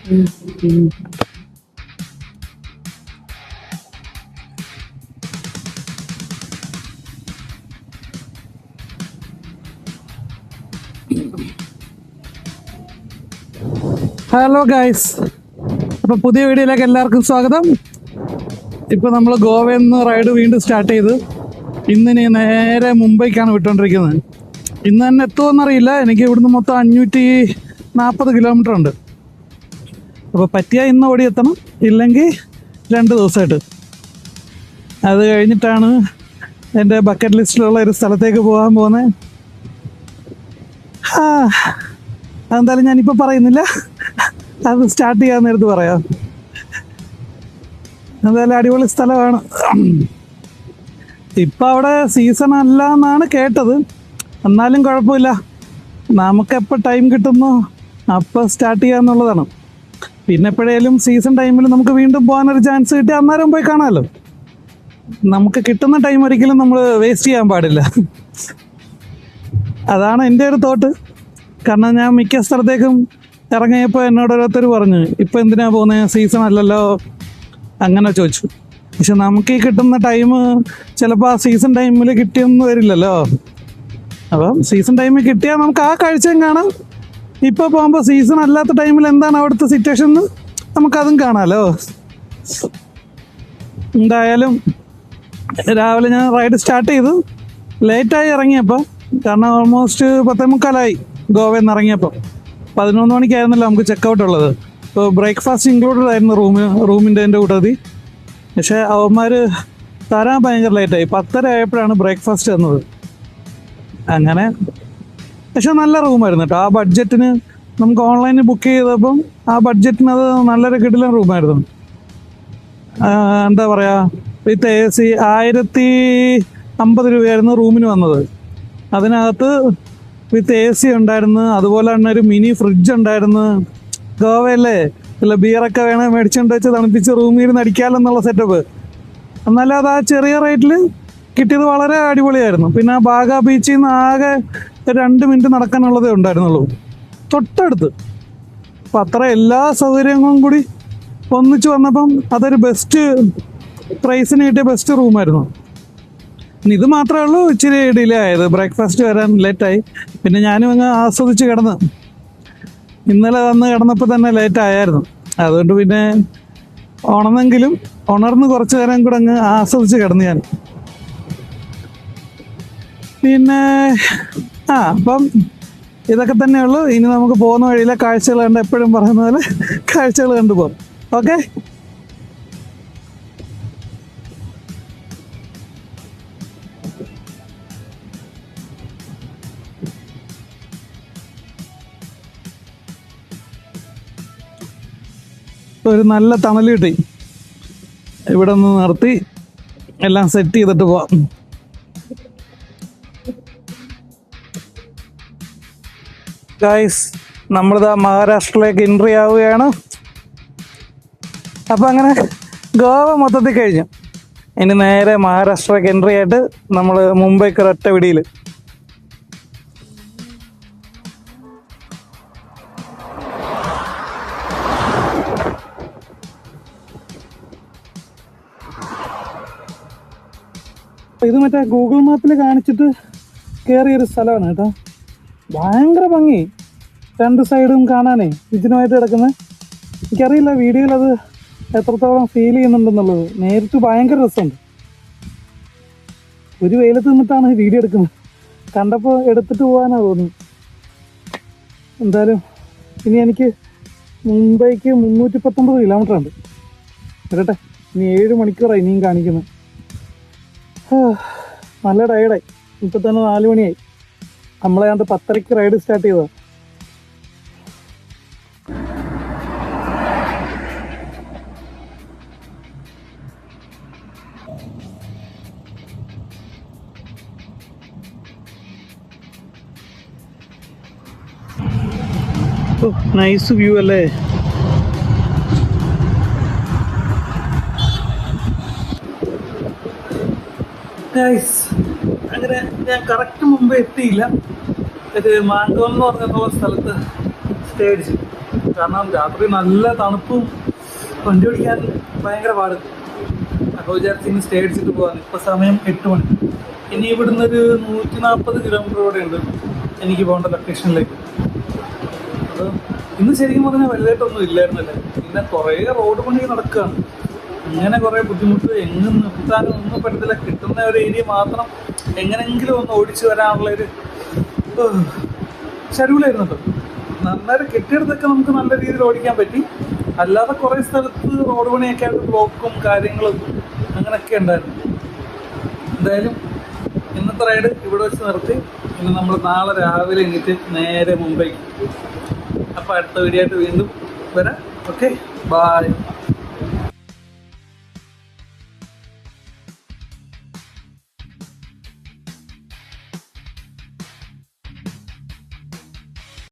Hello guys, അപ്പോൾ പുതിയ വീഡിയോയിലേക്ക് എല്ലാവർക്കും സ്വാഗതം. ഇപ്പോൾ നമ്മൾ ഗോവയിൽ നിന്ന് റൈഡ് വീണ്ടും സ്റ്റാർട്ട് ചെയ്ത് ഇന്നിനി നേരെ മുംബൈക്കാണ് വിട്ടുകൊണ്ടിരിക്കുന്നത്. ഇന്ന് തന്നെ എത്തുമെന്നറിയില്ല. എനിക്ക് ഇവിടുന്ന് മൊത്തം 540 കിലോമീറ്റർ ഉണ്ട്. അപ്പോൾ പറ്റിയാൽ ഇന്ന് ഓടിയെത്തണം, ഇല്ലെങ്കിൽ 2 ദിവസമായിട്ട്. അത് കഴിഞ്ഞിട്ടാണ് എൻ്റെ ബക്കറ്റ് ലിസ്റ്റിലുള്ള ഒരു സ്ഥലത്തേക്ക് പോകാൻ പോകുന്നത്. അതെന്തായാലും ഞാനിപ്പോൾ പറയുന്നില്ല, അത് സ്റ്റാർട്ട് ചെയ്യാൻ നേരത്ത് പറയാം. എന്തായാലും അടിപൊളി സ്ഥലമാണ്. ഇപ്പം അവിടെ സീസൺ അല്ല എന്നാണ് കേട്ടത്. എന്നാലും കുഴപ്പമില്ല, നമുക്കെപ്പോൾ ടൈം കിട്ടുന്നോ അപ്പോൾ സ്റ്റാർട്ട് ചെയ്യാന്നുള്ളതാണ്. പിന്നെ എപ്പോഴേലും സീസൺ ടൈമിൽ നമുക്ക് വീണ്ടും പോകാനൊരു ചാൻസ് കിട്ടി അന്നേരം പോയി കാണാമല്ലോ. നമുക്ക് കിട്ടുന്ന ടൈം ഒരിക്കലും നമ്മൾ വേസ്റ്റ് ചെയ്യാൻ പാടില്ല. അതാണ് എൻ്റെ ഒരു തോട്ട്. കാരണം ഞാൻ മിക്ക സ്ഥലത്തേക്കും ഇറങ്ങിയപ്പോൾ എന്നോട് ഓരോരുത്തർ പറഞ്ഞു, ഇപ്പം എന്തിനാ പോകുന്നത്, സീസൺ അല്ലല്ലോ, അങ്ങനെ ചോദിച്ചു. പക്ഷെ നമുക്ക് ഈ കിട്ടുന്ന ടൈം ചിലപ്പോൾ ആ സീസൺ ടൈമിൽ കിട്ടിയൊന്നും വരില്ലല്ലോ. അപ്പം സീസൺ ടൈമിൽ കിട്ടിയാൽ നമുക്ക് ആ കാഴ്ചയും കാണാം. ഇപ്പോൾ പോകുമ്പോൾ സീസൺ അല്ലാത്ത ടൈമിൽ എന്താണ് അവിടുത്തെ സിറ്റുവേഷൻ എന്ന് നമുക്കതും കാണാമല്ലോ. എന്തായാലും രാവിലെ ഞാൻ റൈഡ് സ്റ്റാർട്ട് ചെയ്തു. ലേറ്റായി ഇറങ്ങിയപ്പോൾ, കാരണം ഓൾമോസ്റ്റ് 10:45 ഗോവയിൽ നിന്ന് ഇറങ്ങിയപ്പോൾ. 11 മണിക്കായിരുന്നല്ലോ നമുക്ക് ചെക്കൗട്ട് ഉള്ളത്. ഇപ്പോൾ ബ്രേക്ക്ഫാസ്റ്റ് ഇൻക്ലൂഡഡ് ആയിരുന്നു റൂമിൻ്റെ എൻ്റെ കൂട്ടത്തിൽ. പക്ഷേ അവന്മാർ തരാൻ ഭയങ്കര ലേറ്റായി. 10:30 ആയപ്പോഴാണ് ബ്രേക്ക്ഫാസ്റ്റ് തന്നത്. അങ്ങനെ പക്ഷെ നല്ല റൂമായിരുന്നു കേട്ടോ. ആ ബഡ്ജറ്റിന് നമുക്ക് ഓൺലൈനിൽ ബുക്ക് ചെയ്തപ്പം ആ ബഡ്ജറ്റിന് അത് നല്ലൊരു കിടിലൻ റൂമായിരുന്നു. എന്താ പറയുക, വിത്ത് AC 1050 രൂപയായിരുന്നു റൂമിന് വന്നത്. അതിനകത്ത് വിത്ത് AC ഉണ്ടായിരുന്നു. അതുപോലെ തന്നെ ഒരു മിനി ഫ്രിഡ്ജ് ഉണ്ടായിരുന്നു. ഗോവയല്ലേ, ഇല്ല ബിയറൊക്കെ വേണേൽ മേടിച്ചുകൊണ്ട് വെച്ച് തണുപ്പിച്ച് റൂമിൽ ഇരുന്ന് അടിക്കാമെന്നുള്ള സെറ്റപ്പ്. എന്നാലും അത് ആ ചെറിയ റേറ്റിൽ കിട്ടിയത് വളരെ അടിപൊളിയായിരുന്നു. പിന്നെ ആ ബാഗ ബീച്ചിൽ നിന്ന് ആകെ 2 മിനിറ്റ് നടക്കാനുള്ളതേ ഉണ്ടായിരുന്നുള്ളൂ, തൊട്ടടുത്ത്. അപ്പം അത്ര എല്ലാ സൗകര്യങ്ങളും കൂടി ഒന്നിച്ച് വന്നപ്പം അതൊരു ബെസ്റ്റ് പ്രൈസിന് കിട്ടിയ ബെസ്റ്റ് റൂമായിരുന്നു. ഇത് മാത്രമേ ഉള്ളൂ ഇച്ചിരി ഡിലേ ആയത്, ബ്രേക്ക്ഫാസ്റ്റ് വരാൻ ലേറ്റായി. പിന്നെ ഞാനും അങ്ങ് ആസ്വദിച്ച് കിടന്ന്. ഇന്നലെ വന്ന് കിടന്നപ്പോൾ തന്നെ ലേറ്റ് ആയായിരുന്നു. അതുകൊണ്ട് പിന്നെ ഉണർന്ന് കുറച്ച് നേരം കൂടെ അങ്ങ് ആസ്വദിച്ച് കിടന്ന് ഞാൻ. പിന്നെ അപ്പം ഇതൊക്കെ തന്നെയുള്ളൂ. ഇനി നമുക്ക് പോകുന്ന വഴിയിലെ കാഴ്ചകൾ കണ്ട്, എപ്പോഴും പറയുന്ന പോലെ കാഴ്ചകൾ കണ്ടുപോകും. ഓക്കെ, ഒരു നല്ല തണൽ കിട്ടി. ഇവിടെ ഒന്ന് നിർത്തി എല്ലാം സെറ്റ് ചെയ്തിട്ട് പോവാം. ഗൈസ്, നമ്മളിതാ മഹാരാഷ്ട്രയിലേക്ക് എൻട്രി ആവുകയാണ്. അപ്പം അങ്ങനെ ഗോവ മൊത്തത്തിൽ കഴിഞ്ഞു. ഇനി നേരെ മഹാരാഷ്ട്രയിലേക്ക് എൻട്രി ആയിട്ട് നമ്മൾ മുംബൈക്ക് ഒരൊറ്റ പിടിയിൽ. ഇത് മറ്റേ ഗൂഗിൾ മാപ്പിൽ കാണിച്ചിട്ട് കയറിയൊരു സ്ഥലമാണ് കേട്ടോ. ഭയങ്കര ഭംഗി, 2 സൈഡും കാണാനേ വിജനമായിട്ട് കിടക്കുന്നത്. എനിക്കറിയില്ല വീഡിയോയിൽ അത് എത്രത്തോളം ഫീൽ ചെയ്യുന്നുണ്ടെന്നുള്ളത്. നേരിട്ട് ഭയങ്കര രസമുണ്ട്. ഒരു വെയിലത്ത് നിന്നിട്ടാണ് വീഡിയോ എടുക്കുന്നത്. കണ്ടപ്പോൾ എടുത്തിട്ട് പോകാനാണ് തോന്നി. എന്തായാലും ഇനി എനിക്ക് മുംബൈക്ക് 319 കിലോമീറ്റർ ഉണ്ട്. വരട്ടെ, ഇനി 7 മണിക്കൂറായി ഇനിയും കാണിക്കുന്നത്. നല്ല ടയർഡായി. ഇപ്പം തന്നെ 4 മണിയായി. നമ്മളെ കണ്ട് 10:30 റൈഡ് സ്റ്റാർട്ട് ചെയ്തതാണ്. നൈസ് വ്യൂ അല്ലേ. അങ്ങനെ ഞാൻ കറക്റ്റ് മുമ്പ് എത്തിയില്ല. ഒരു മാങ്കോം എന്ന് പറഞ്ഞ സ്ഥലത്ത് സ്റ്റേ അടിച്ചു. കാരണം രാത്രി നല്ല തണുപ്പും വണ്ടി ഓടിക്കാൻ ഭയങ്കര പാട്. അപ്പോൾ വിചാരിച്ച് ഇനി സ്റ്റേ അടിച്ചിട്ട് പോകാൻ. ഇപ്പോൾ സമയം 8 മണി. ഇനി ഇവിടുന്ന് ഒരു 140 കിലോമീറ്റർ കൂടെ ഉണ്ട് എനിക്ക് പോകേണ്ട ലൊക്കേഷനിലേക്ക്. അത് ഇന്ന് ശരിക്കും പറഞ്ഞാൽ വലുതായിട്ടൊന്നും ഇല്ലായിരുന്നല്ലേ. പിന്നെ കുറേ റോഡ് പണി നടക്കുകയാണ്. അങ്ങനെ കുറേ ബുദ്ധിമുട്ട്, എങ്ങും നിർത്താനും ഒന്നും പറ്റത്തില്ല. കിട്ടുന്ന ഒരു ഏരിയ മാത്രം എങ്ങനെങ്കിലും ഒന്ന് ഓടിച്ചു വരാനുള്ളൊരു ഷെഡ്യൂളായിരുന്നു കേട്ടോ. നന്നായിട്ട് കെട്ടിയെടുത്തൊക്കെ നമുക്ക് നല്ല രീതിയിൽ ഓടിക്കാൻ പറ്റി. അല്ലാതെ കുറേ സ്ഥലത്ത് റോഡ് പണിയൊക്കെ ആയിട്ട് ബ്ലോക്കും കാര്യങ്ങളും അങ്ങനെയൊക്കെ ഉണ്ടായിരുന്നു. എന്തായാലും ഇന്നത്തെ റൈഡ് ഇവിടെ വെച്ച് നിർത്തി. ഇനി നമ്മൾ നാളെ രാവിലെ എണീറ്റ് നേരെ മുംബൈക്ക്. അപ്പോൾ അടുത്ത വീഡിയോ ആയിട്ട് വീണ്ടും വരാം. Okay, bye.